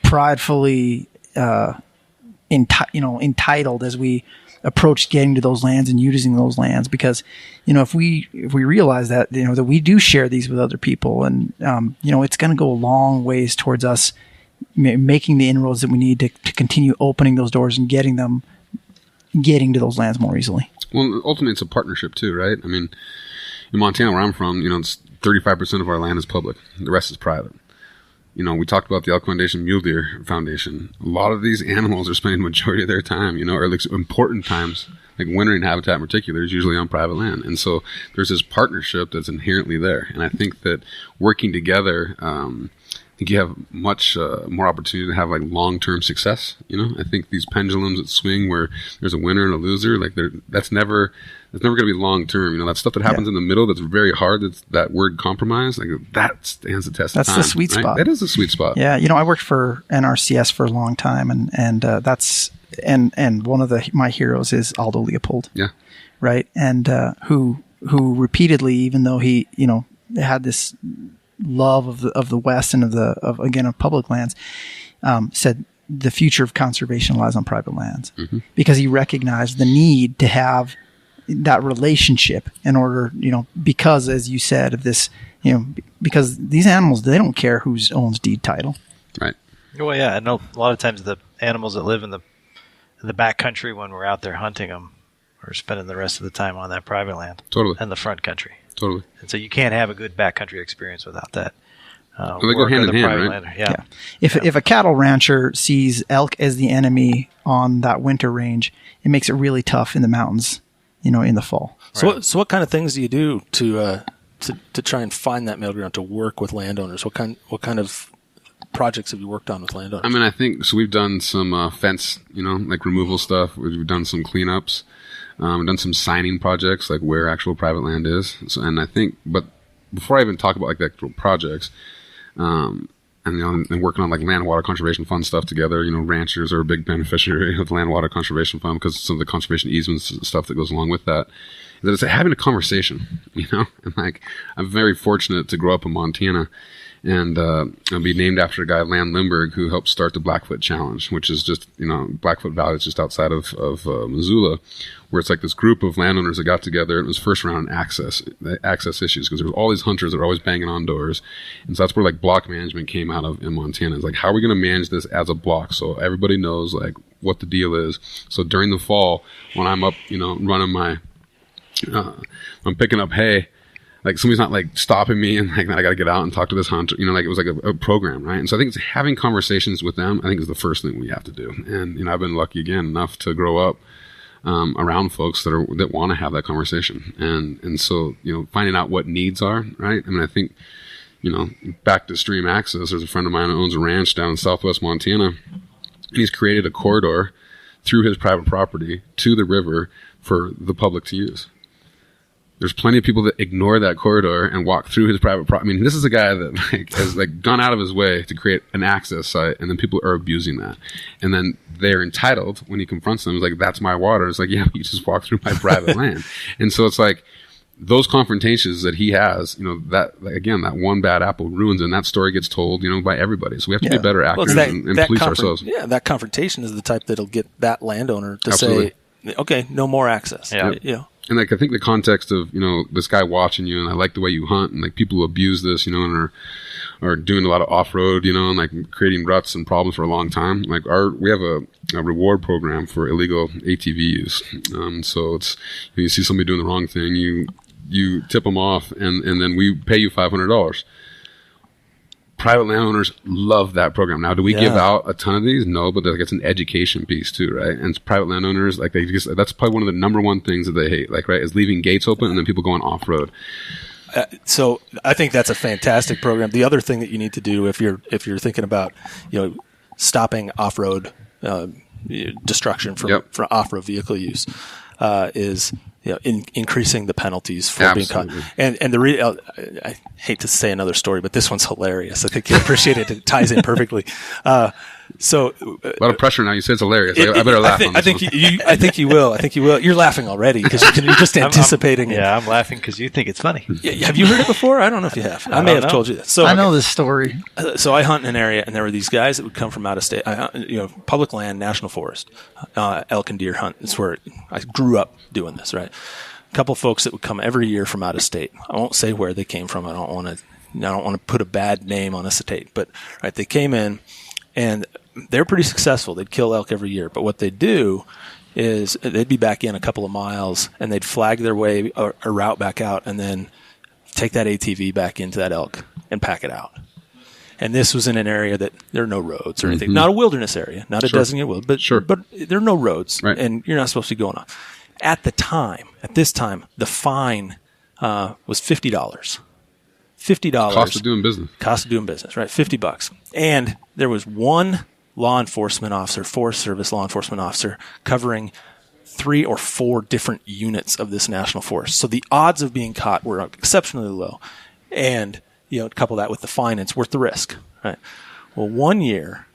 pridefully, entitled as we approach getting to those lands and using those lands. Because, if we realize that, that we do share these with other people, and, it's going to go a long ways towards us making the inroads that we need to continue opening those doors and getting to those lands more easily. Well, ultimately, it's a partnership too, right? I mean, in Montana, where I'm from, it's 35% of our land is public. The rest is private. We talked about the Elk Foundation, Mule Deer Foundation. A lot of these animals are spending the majority of their time, or like important times, like wintering habitat in particular, is usually on private land. And so there's this partnership that's inherently there. And I think that working together, I think you have much more opportunity to have like long-term success. I think these pendulums that swing where there's a winner and a loser, like that's never going to be long-term. That stuff that happens in the middle that's very hard. That's that word compromise. Like that stands the test of time. That's the sweet spot. That is the sweet spot. Yeah, I worked for NRCS for a long time, and that's and one of my heroes is Aldo Leopold. Yeah. Right, and who repeatedly, even though he had this love of the West and of public lands, said the future of conservation lies on private lands, because he recognized the need to have that relationship in order, because as you said of this, because these animals, they don't care who owns deed title. Right. Well, yeah, I know a lot of times the animals that live in the backcountry, when we're out there hunting them, are spending the rest of the time on that private land. Totally. And the front country. Totally. And so you can't have a good backcountry experience without that. they go hand in hand, right? Yeah. If a cattle rancher sees elk as the enemy on that winter range, it makes it really tough in the mountains, in the fall. So, what kind of things do you do to try and find that middle ground, to work with landowners? What kind of projects have you worked on with landowners? I mean, I think so. We've done some fence, like removal stuff. We've done some cleanups. We've done some signing projects, like where actual private land is. So, and I think, but before I even talk about like the actual projects, and working on like land water conservation fund stuff together. Ranchers are a big beneficiary of the land water conservation fund because of some of the conservation easements and stuff that goes along with that. That it's having a conversation, and like I'm very fortunate to grow up in Montana. And I'll be named after a guy, Land Lindbergh, who helped start the Blackfoot Challenge, which is just, Blackfoot Valley is just outside of Missoula, where it's like this group of landowners that got together. And it was first around access issues, because there was all these hunters that were always banging on doors. And so that's where like block management came out of in Montana. It's like, how are we going to manage this as a block so everybody knows like what the deal is? So during the fall, when I'm up, running my, I'm picking up hay, like somebody's not like stopping me and like I got to get out and talk to this hunter, like it was like a program, right? And so I think it's having conversations with them, I think is the first thing we have to do. And I've been lucky again enough to grow up around folks that want to have that conversation, and so finding out what needs are, right? I mean, I think back to stream access. There's a friend of mine who owns a ranch down in Southwest Montana, and he's created a corridor through his private property to the river for the public to use. There's plenty of people that ignore that corridor and walk through his private property. I mean, this is a guy that has gone out of his way to create an access site, and then people are abusing that. And then they're entitled when he confronts them. It's like, that's my water. It's like, yeah, you just walk through my private land. And so it's like those confrontations that he has, that again, that one bad apple ruins, and that story gets told, by everybody. So we have to be better actors and police ourselves. Yeah, that confrontation is the type that'll get that landowner to say, okay, no more access. Yeah. And I think the context of, this guy watching you, and I like the way you hunt, and people who abuse this, and are doing a lot of off-road, and creating ruts and problems for a long time. We have a reward program for illegal ATV use. So it's, you see somebody doing the wrong thing, you tip them off, and then we pay you $500. Private landowners love that program. Now, do we give out a ton of these? No, but it's an education piece too, right? And private landowners, that's probably one of the number one things that they hate, right? Is leaving gates open and then people going off road. So I think that's a fantastic program. The other thing that you need to do if you're thinking about, stopping off road destruction from off road vehicle use, is increasing the penalties for being caught. And I hate to say another story, but this one's hilarious. I think you appreciate it. It ties in perfectly. So a lot of pressure now. You say it's hilarious. I better laugh. I think you will. I think you will. You're laughing already because you're just anticipating. I'm laughing because you think it's funny. Have you heard it before? I don't know if you have. I may have told you this. So I know this story. So I hunt in an area, and there were these guys that would come from out of state. Public land, national forest, elk and deer hunt. It's where I grew up doing this. Right, a couple of folks that would come every year from out of state. I won't say where they came from. I don't want to put a bad name on a state, but right, they came in. And they're pretty successful. They'd kill elk every year. But what they'd do is they'd be back in a couple of miles, and they'd flag their way or route back out, and then take that ATV back into that elk and pack it out. And this was in an area that there are no roads or anything. Not a wilderness area, not a designated wilderness, but there are no roads, and you're not supposed to be going on. At this time, the fine was $50. $50. Cost of doing business, right? $50. And there was one law enforcement officer, Forest Service law enforcement officer, covering 3 or 4 different units of this national forest. So the odds of being caught were exceptionally low. And, couple that with the fine, it's worth the risk, right? Well, one year,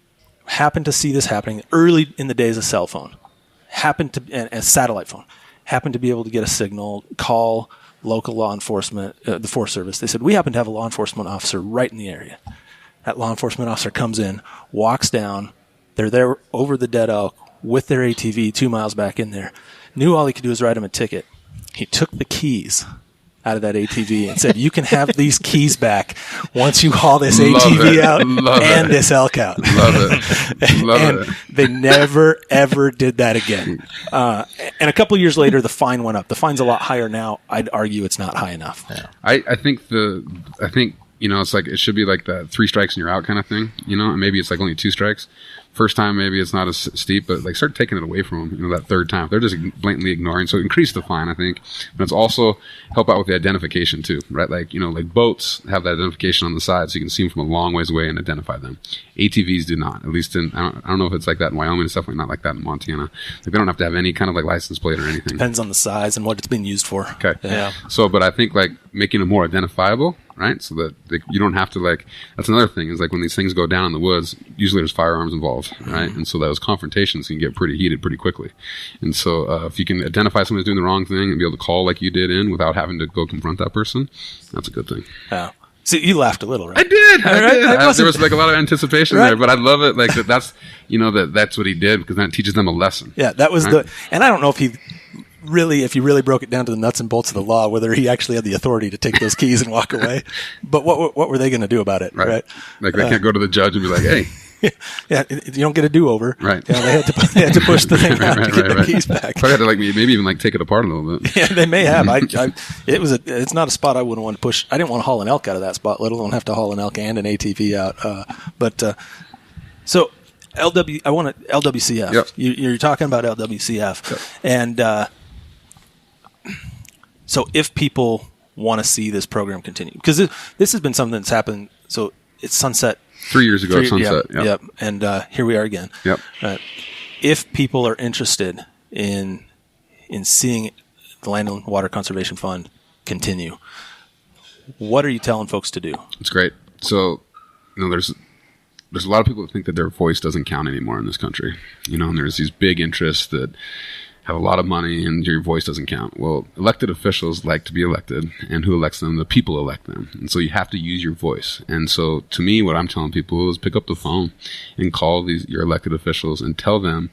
happened to see this happening early in the days of cell phone, and a satellite phone, happened to be able to get a signal, call local law enforcement, the Forest Service. They said, we happen to have a law enforcement officer right in the area. That law enforcement officer comes in, walks down. They're there over the dead elk with their ATV 2 miles back in there. Knew all he could do was write him a ticket. He took the keys out of that ATV and said, you can have these keys back once you haul this ATV out and this elk out. Love it. They never, ever did that again. And a couple of years later, the fine went up. The fine's a lot higher now. I'd argue it's not high enough. I think it's like, it should be like the 3 strikes and you're out kind of thing, and maybe it's like only 2 strikes. First time, maybe it's not as steep, but like start taking it away from them, that third time. They're just blatantly ignoring. So increase the fine, I think. But it's also help out with the identification too, right? Like, like boats have that identification on the side so you can see them from a long ways away and identify them. ATVs do not, at least I don't know if it's like that in Wyoming. It's definitely not like that in Montana. Like they don't have to have any kind of like license plate or anything. Depends on the size and what it's being used for. Okay. Yeah. So, but I think like making them more identifiable, right? So that you don't have to like, that's another thing is like when these things go down in the woods, usually there's firearms involved, right? And so those confrontations can get pretty heated pretty quickly. And so if you can identify someone who's doing the wrong thing and be able to call like you did in without having to go confront that person, that's a good thing. Yeah. See, you laughed a little, right? I did. Right? There was like a lot of anticipation right? there, but I love it. Like that's that's what he did because then it teaches them a lesson. Yeah, that was right? and I don't know if he really, if you really broke it down to the nuts and bolts of the law, whether he actually had the authority to take those keys and walk away. But what were they going to do about it? Right. Like they can't go to the judge and be like, hey. Yeah, you don't get a do-over. Right. Yeah, they had to push the thing out to get the keys back. Probably had to like maybe even like take it apart a little bit. Yeah, they may have. It's not a spot I wouldn't want to push. I didn't want to haul an elk out of that spot, let alone have to haul an elk and an ATV out. So LWCF. Yep. You're talking about LWCF, yep. And so if people want to see this program continue, because this has been something that's happened. So it's sunset. 3 years ago, sunset. Yep. And here we are again. Yep. If people are interested in seeing the Land and Water Conservation Fund continue, what are you telling folks to do? It's great. So, there's a lot of people that think that their voice doesn't count anymore in this country. And there's these big interests that have a lot of money and your voice doesn't count. Well, elected officials like to be elected, and who elects them? The people elect them. And so you have to use your voice. And so to me, what I'm telling people is pick up the phone and call your elected officials and tell them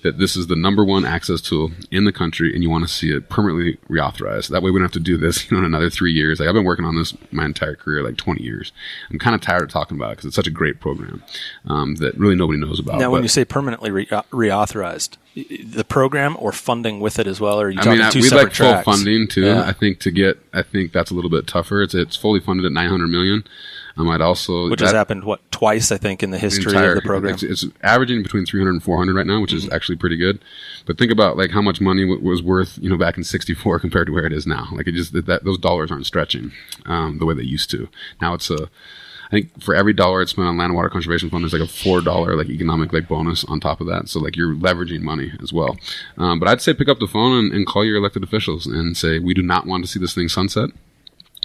that this is the number one access tool in the country and you want to see it permanently reauthorized. That way we don't have to do this in another 3 years. Like I've been working on this my entire career, like 20 years. I'm kind of tired of talking about it because it's such a great program that really nobody knows about. Now, when you say permanently reauthorized, the program or funding with it as well? Or are you talking two we'd separate like tracks? Full funding too. Yeah. I think that's a little bit tougher. It's fully funded at $900 million. Which has happened twice, I think, in the history of the program. It's averaging between 300 and 400 right now, which is actually pretty good. But think about like how much money was worth, back in '64 compared to where it is now. Like those dollars aren't stretching the way they used to. Now I think for every dollar it's spent on Land and Water Conservation Fund, there's like a $4 like economic like bonus on top of that. So like you're leveraging money as well. But I'd say pick up the phone and call your elected officials and say, we do not want to see this thing sunset.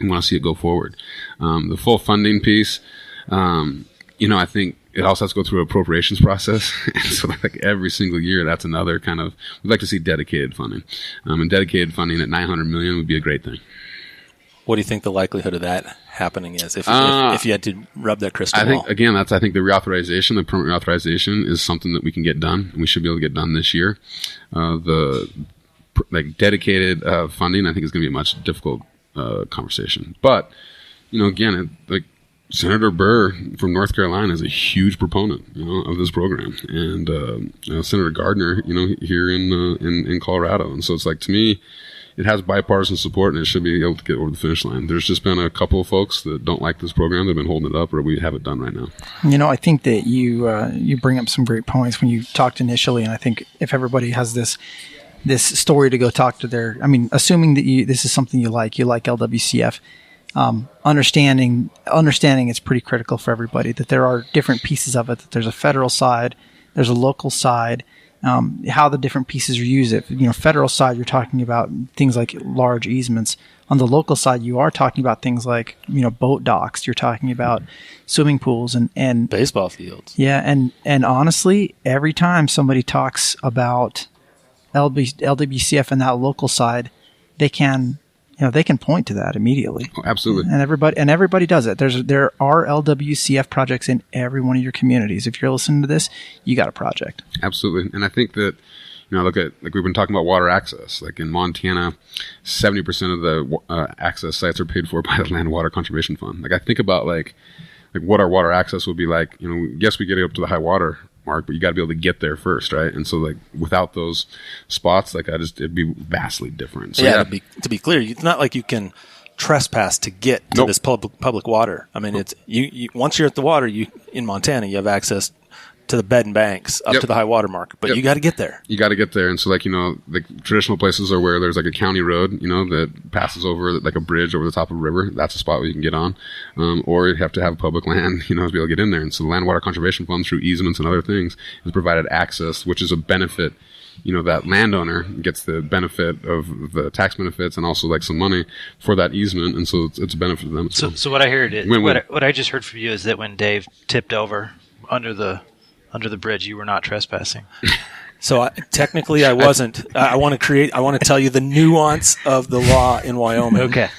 We want to see it go forward. The full funding piece, I think it also has to go through an appropriations process. And so like every single year, that's another kind of, we'd like to see dedicated funding. And dedicated funding at $900 million would be a great thing. What do you think the likelihood of that happening is if you had to rub that crystal ball? I think the reauthorization, the permanent reauthorization is something that we can get done. And we should be able to get done this year. The dedicated funding, I think is going to be a much difficult conversation. But, again, Senator Burr from North Carolina is a huge proponent, of this program. And, Senator Gardner, here in Colorado. And so it's like, to me, it has bipartisan support and it should be able to get over the finish line. There's just been a couple of folks that don't like this program that have been holding it up, or we have it done right now. I think that you bring up some great points when you talked initially. And I think if everybody has this story to go talk to assuming that this is something you like LWCF, understanding it's pretty critical for everybody that there are different pieces of it, that there's a federal side, there's a local side, how the different pieces are used. Federal side, you're talking about things like large easements. On the local side, you are talking about things like, boat docks. You're talking about swimming pools and baseball fields. Yeah. And honestly, every time somebody talks about LWCF and that local side, they can point to that immediately. Oh, absolutely. And everybody does it. There are LWCF projects in every one of your communities. If you're listening to this, you got a project. Absolutely. And I think that, look at, like we've been talking about water access. Like in Montana, 70% of the access sites are paid for by the Land and Water Conservation Fund. Like I think about like what our water access would be like. Yes, we get up to the high water mark, but you got to be able to get there first, right? And so like without those spots, like it'd be vastly different. So, to be clear, it's not like you can trespass to get to this public water. I mean, it's you once you're at the water, in Montana, you have access to the bed and banks up to the high water mark, but you got to get there. You got to get there. And so, like, the traditional places are where there's like a county road, that passes over like a bridge over the top of a river. That's a spot where you can get on. Or you have to have public land, to be able to get in there. And so the Land Water Conservation Fund, through easements and other things, has provided access, which is a benefit. That landowner gets the benefit of the tax benefits and also like some money for that easement. And so it's a benefit to them. So what I heard, what I just heard from you is that when Dave tipped over under the bridge, you were not trespassing. So technically, I wasn't. I want to tell you the nuance of the law in Wyoming. Okay.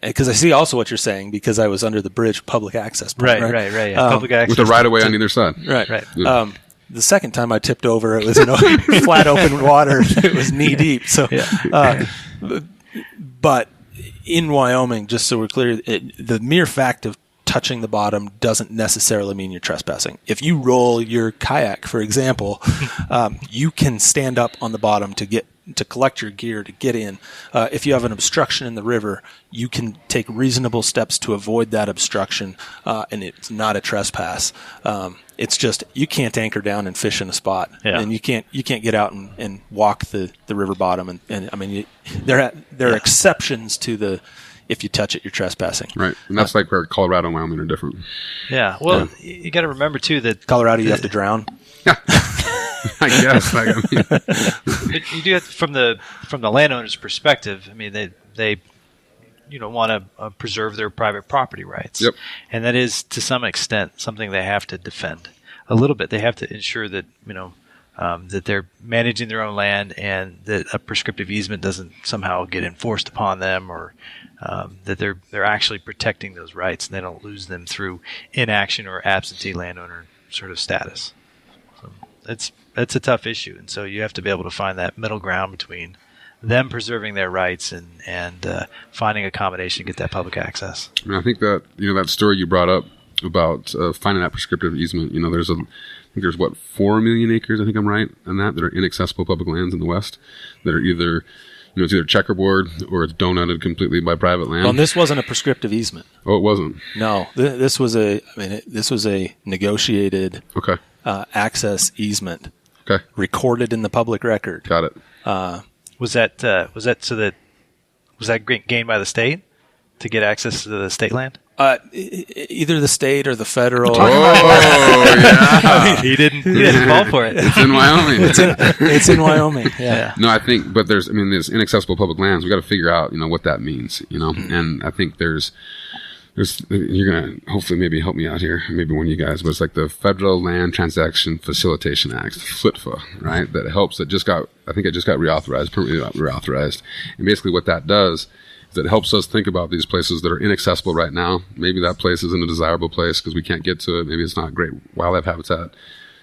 Because I see also what you're saying, because I was under the bridge, public access point, right. Yeah. Public access with the right of way on either side. Right. Yeah. The second time I tipped over, it was flat open water. It was knee deep. So, but in Wyoming, just so we're clear, the mere fact of touching the bottom doesn't necessarily mean you're trespassing. If you roll your kayak, for example, you can stand up on the bottom to collect your gear to get in. If you have an obstruction in the river, you can take reasonable steps to avoid that obstruction, and it's not a trespass. It's just you can't anchor down and fish in a spot, and you can't get out and walk the river bottom. And I mean, there are exceptions to the. If you touch it, you're trespassing. Right. And that's like where Colorado and Wyoming are different. Yeah. Well, you got to remember, too, that Colorado, you have to drown. I guess. But you do have to, from the landowner's perspective, I mean, they want to preserve their private property rights. Yep. And that is, to some extent, something they have to defend. A little bit. They have to ensure that, that they're managing their own land and that a prescriptive easement doesn't somehow get enforced upon them, or that they're actually protecting those rights and they don't lose them through inaction or absentee landowner sort of status. So it's a tough issue, and so you have to be able to find that middle ground between them preserving their rights and finding accommodation to get that public access. I mean, I think that that story you brought up about finding that prescriptive easement. There's 4 million acres, I think I'm right on that are inaccessible public lands in the West that are either, it's either checkerboard or it's donuted completely by private land. Well, and this wasn't a prescriptive easement. Oh, it wasn't? No, this was a negotiated access easement. Okay. Recorded in the public record. Got it. Was that gained by the state to get access to the state land? Either the state or the federal. Oh, yeah. I mean, he didn't fall for it. It's in Wyoming. It's in Wyoming. Yeah. No, I think, but there's inaccessible public lands. We got to figure out, what that means, and I think there's, you're going to hopefully maybe help me out here, maybe one of you guys, but it's like the Federal Land Transaction Facilitation Act, FLTFA, right? That helps, it just got reauthorized, permanently reauthorized. And basically what that does is it helps us think about these places that are inaccessible right now. Maybe that place isn't a desirable place because we can't get to it. Maybe it's not great wildlife habitat.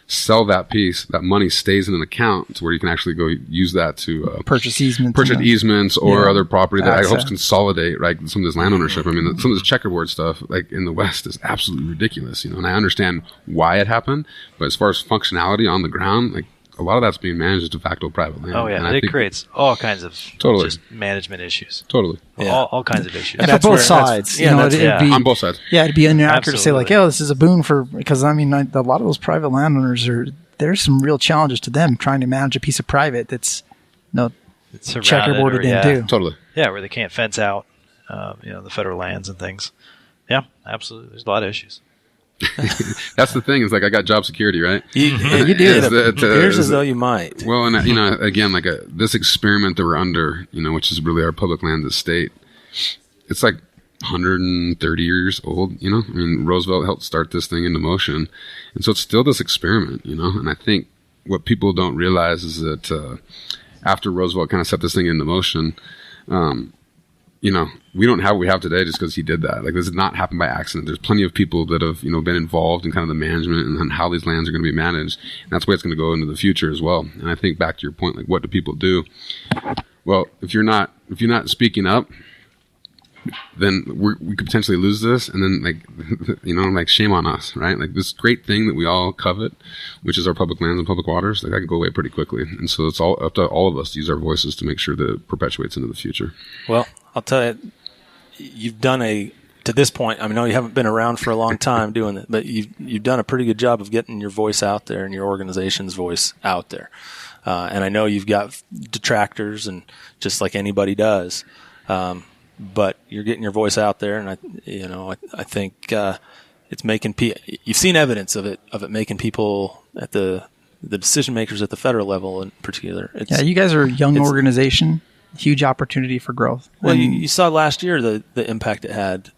Sell that piece. That money stays in an account to where you can actually go use that to purchase easements or other property that helps consolidate, right, some of this land ownership. I mean, some of this checkerboard stuff, like in the West, is absolutely ridiculous, and I understand why it happened, but as far as functionality on the ground, like a lot of that's being managed as de facto private land. Oh yeah, and it creates all kinds of just management issues. Totally, all kinds of issues. And for both sides, it'd be on both sides. Yeah, it'd be inaccurate to say like, "Oh, this is a boon for," because I mean, a lot of those private landowners there's some real challenges to them trying to manage a piece of private that's checkerboarded in too. Totally. Yeah, where they can't fence out, the federal lands and things. Yeah, absolutely. There's a lot of issues. That's the thing. It's like I got job security, right? You do. It appears as though you might. Well, and again, like this experiment that we're under, which is really our public land estate. It's like 130 years old. I mean, Roosevelt helped start this thing into motion, and so it's still this experiment. And I think what people don't realize is that after Roosevelt kind of set this thing into motion, we don't have what we have today just because he did that. Like, this did not happen by accident. There's plenty of people that have, been involved in kind of the management and how these lands are going to be managed. And that's the way it's going to go into the future as well. And I think back to your point, like, what do people do? Well, if you're not speaking up, then we could potentially lose this. And then, like, shame on us, right? Like, this great thing that we all covet, which is our public lands and public waters, like, that could go away pretty quickly. And so it's all up to all of us to use our voices to make sure that it perpetuates into the future. Well, I'll tell you, you've done to this point, I know you haven't been around for a long time doing it, but you've done a pretty good job of getting your voice out there and your organization's voice out there. And I know you've got detractors, and just like anybody does, but you're getting your voice out there, and I think it's making you've seen evidence of it making people at the decision makers at the federal level in particular. You guys are a young organization. Huge opportunity for growth. Well, you saw last year the impact it had.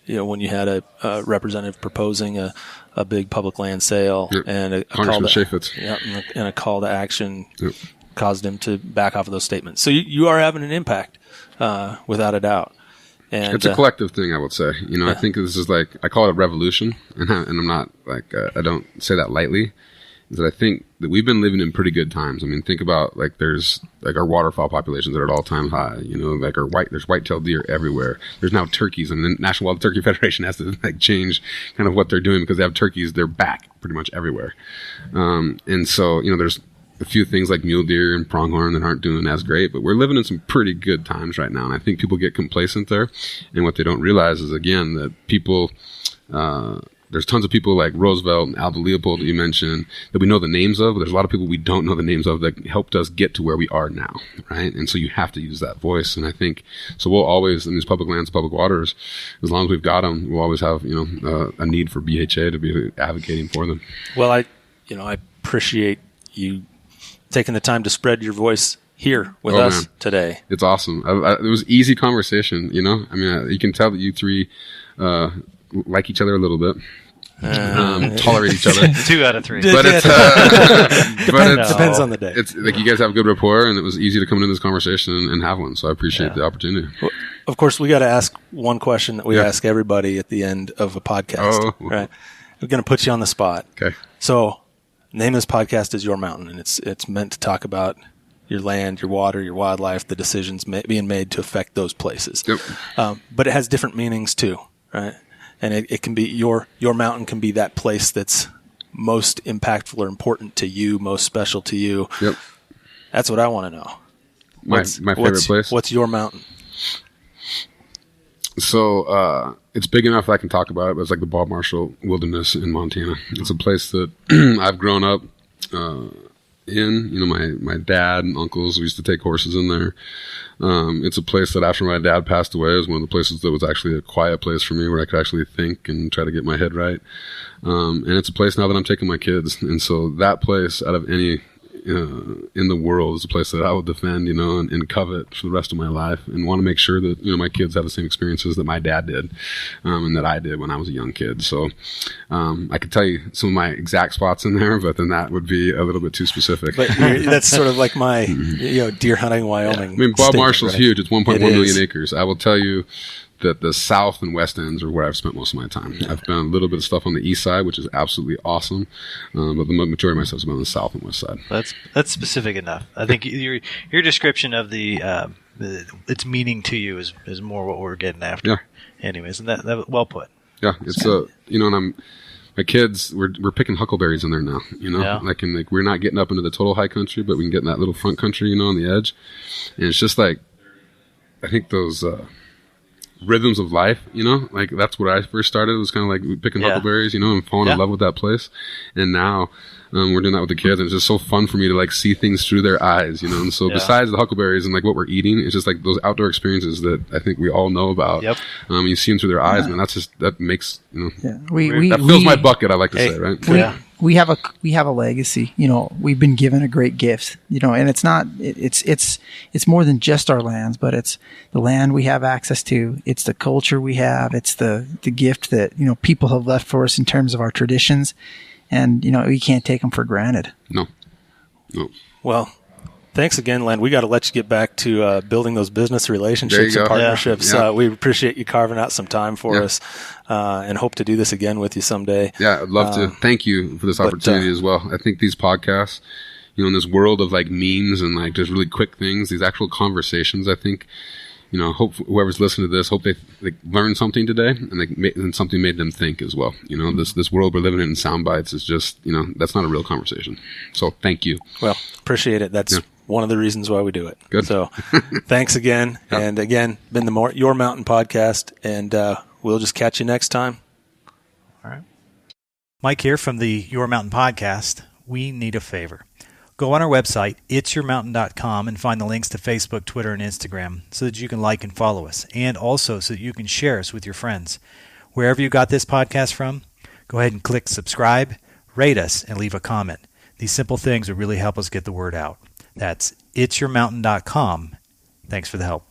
When you had a representative proposing a big public land sale, and a call to action caused him to back off of those statements. So you are having an impact, without a doubt. And it's a collective thing, I would say. I think this is I call it a revolution, and I'm not I don't say that lightly. That I think that we've been living in pretty good times. Think about there's our waterfowl populations that are at all-time high. There's white-tailed deer everywhere. There's now turkeys, and the National Wild Turkey Federation has to change kind of what they're doing because they have turkeys. They're back pretty much everywhere, and so there's a few things like mule deer and pronghorn that aren't doing as great, but we're living in some pretty good times right now. And I think people get complacent there, and what they don't realize is again that people. There's tons of people like Roosevelt and Alva Leopold that you mentioned that we know the names of, but there's a lot of people we don't know the names of that helped us get to where we are now, right? And so you have to use that voice. And I think, so we'll always, in these public lands, public waters, as long as we've got them, we'll always have, a need for BHA to be advocating for them. Well, I appreciate you taking the time to spread your voice here with us today. It's awesome. It was easy conversation, you can tell that you three, like each other a little bit. Tolerate each other. 2 out of 3. But it's depends on the day. It's you guys have good rapport, and it was easy to come into this conversation and have one. So I appreciate the opportunity. Well, of course, we got to ask one question that we ask everybody at the end of a podcast. Right? We're going to put you on the spot. Okay. So, the name of this podcast is Your Mountain, and it's meant to talk about your land, your water, your wildlife, the decisions being made to affect those places. Yep. But it has different meanings too, right? And it can be your mountain can be that place that's most impactful or important to you, most special to you. Yep. That's what I want to know. My favorite place. What's your mountain? So it's big enough that I can talk about it, but it's like the Bob Marshall Wilderness in Montana. It's a place that I've grown up in. My dad and uncles used to take horses in there. It's a place that after my dad passed away was one of the places that was actually a quiet place for me where I could actually think and try to get my head right. And it's a place now that I'm taking my kids. And so that place out of any in the world is a place that I will defend, and covet for the rest of my life, and want to make sure that, my kids have the same experiences that my dad did, and that I did when I was a young kid. So, I could tell you some of my exact spots in there, but then that would be a little bit too specific. But that's sort of like my, deer hunting Wyoming. Yeah. Bob Marshall's huge. It's 1.1 million acres. I will tell you that the south and west ends are where I've spent most of my time. I've done a little bit of stuff on the east side, which is absolutely awesome, but the majority of my stuff has been on the south and west side. That's specific enough. I think your description of its meaning to you is more what we're getting after. Yeah. Anyways, and that well put. Yeah, it's and my kids, we're picking huckleberries in there now. We're not getting up into the total high country, but we can get in that little front country, on the edge, and it's just I think those. Rhythms of life, that's where I first started. It was kind of like picking huckleberries, and falling in love with that place. And now we're doing that with the kids, and it's just so fun for me to see things through their eyes, And so besides the huckleberries and what we're eating, it's just those outdoor experiences that I think we all know about. Yep. You see them through their eyes, man. That makes that fills my bucket. I like to say, right? We have a legacy. We've been given a great gift. And it's not. It's more than just our lands, but it's the land we have access to. It's the culture we have. It's the gift that people have left for us in terms of our traditions, and we can't take them for granted. No. Well, thanks again, Len. We got to let you get back to building those business relationships and partnerships. Yeah. We appreciate you carving out some time for us, and hope to do this again with you someday. Yeah, I'd love to. Thank you for this opportunity as well. I think these podcasts, in this world of memes and just really quick things, these actual conversations, I think, hope whoever's listening to this, hope they learned something today, and something made them think as well. This world we're living in sound bites is just, that's not a real conversation. So thank you. Well, appreciate it. That's one of the reasons why we do it. Good. So thanks again. Yep. And again, been the Your Mountain podcast, and we'll just catch you next time. All right. Mike here from the Your Mountain podcast. We need a favor. Go on our website, itsyourmountain.com, and find the links to Facebook, Twitter, and Instagram so that you can like and follow us, and also so that you can share us with your friends. Wherever you got this podcast from, go ahead and click subscribe, rate us, and leave a comment. These simple things would really help us get the word out. That's itsyourmountain.com. Thanks for the help.